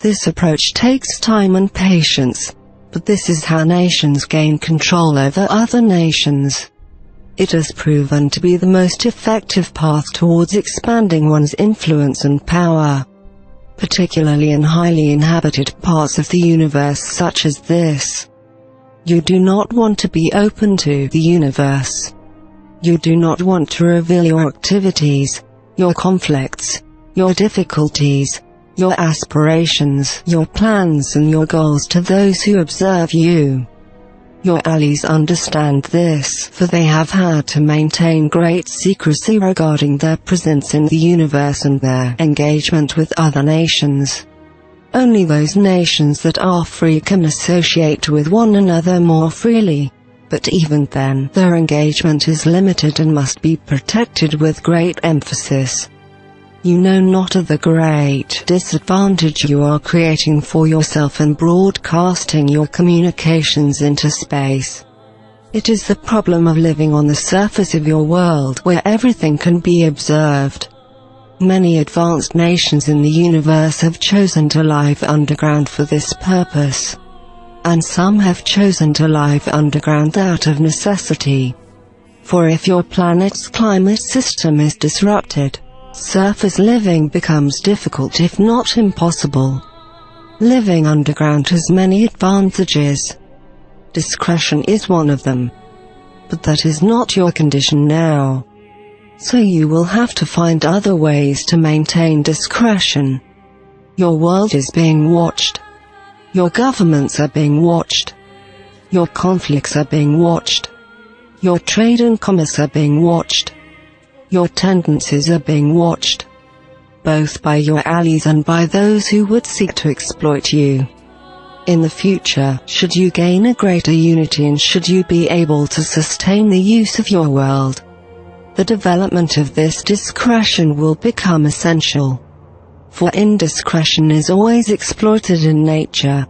This approach takes time and patience, but this is how nations gain control over other nations. It has proven to be the most effective path towards expanding one's influence and power, particularly in highly inhabited parts of the universe such as this. You do not want to be open to the universe. You do not want to reveal your activities, your conflicts, your difficulties, your aspirations, your plans and your goals to those who observe you. Your allies understand this, for they have had to maintain great secrecy regarding their presence in the universe and their engagement with other nations. Only those nations that are free can associate with one another more freely, but even then, their engagement is limited and must be protected with great emphasis. You know not of the great disadvantage you are creating for yourself in broadcasting your communications into space. It is the problem of living on the surface of your world where everything can be observed. Many advanced nations in the universe have chosen to live underground for this purpose. And some have chosen to live underground out of necessity. For if your planet's climate system is disrupted, surface living becomes difficult if not impossible. Living underground has many advantages. Discretion is one of them. But that is not your condition now. So you will have to find other ways to maintain discretion. Your world is being watched. Your governments are being watched. Your conflicts are being watched. Your trade and commerce are being watched. Your tendencies are being watched, both by your allies and by those who would seek to exploit you. In the future, should you gain a greater unity and should you be able to sustain the use of your world, the development of this discretion will become essential. For indiscretion is always exploited in nature.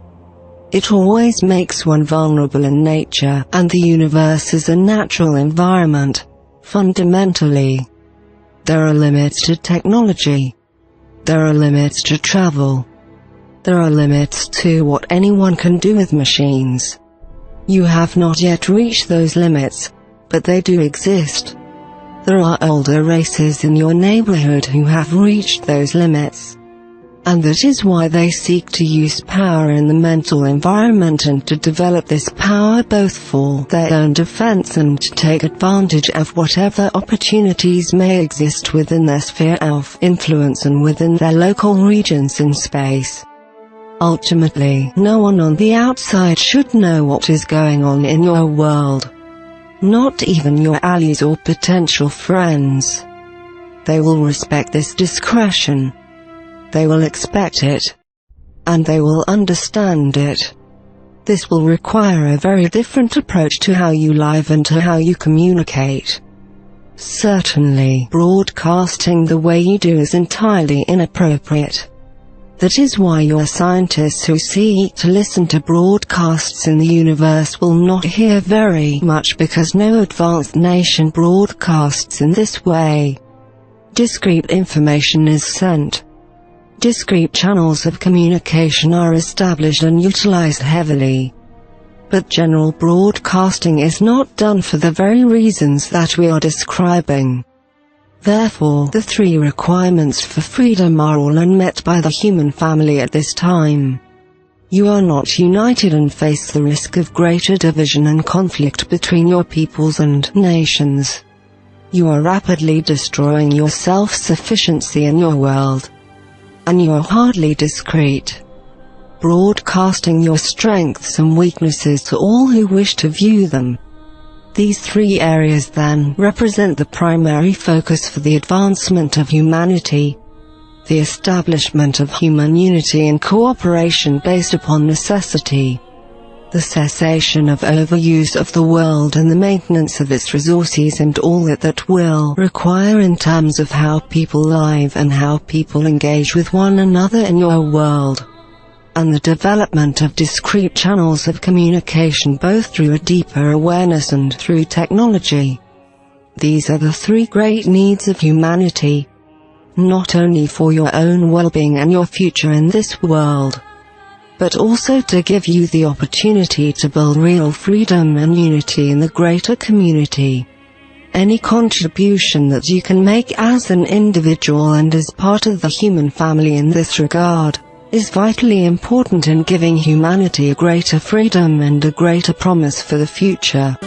It always makes one vulnerable in nature, and the universe is a natural environment. Fundamentally, there are limits to technology. There are limits to travel. There are limits to what anyone can do with machines. You have not yet reached those limits, but they do exist. There are older races in your neighborhood who have reached those limits. And that is why they seek to use power in the mental environment and to develop this power both for their own defense and to take advantage of whatever opportunities may exist within their sphere of influence and within their local regions in space. Ultimately, no one on the outside should know what is going on in your world. Not even your allies or potential friends. They will respect this discretion. They will expect it. And they will understand it. This will require a very different approach to how you live and to how you communicate. Certainly, broadcasting the way you do is entirely inappropriate. That is why your scientists who seek to listen to broadcasts in the universe will not hear very much because no advanced nation broadcasts in this way. Discrete information is sent. Discrete channels of communication are established and utilized heavily. But general broadcasting is not done for the very reasons that we are describing. Therefore, the three requirements for freedom are all unmet by the human family at this time. You are not united and face the risk of greater division and conflict between your peoples and nations. You are rapidly destroying your self-sufficiency in your world. And you are hardly discreet, broadcasting your strengths and weaknesses to all who wish to view them. These three areas then represent the primary focus for the advancement of humanity, the establishment of human unity and cooperation based upon necessity, the cessation of overuse of the world and the maintenance of its resources and all that will require in terms of how people live and how people engage with one another in your world, and the development of discrete channels of communication both through a deeper awareness and through technology. These are the three great needs of humanity, not only for your own well-being and your future in this world, but also to give you the opportunity to build real freedom and unity in the greater community. Any contribution that you can make as an individual and as part of the human family in this regard is vitally important in giving humanity a greater freedom and a greater promise for the future.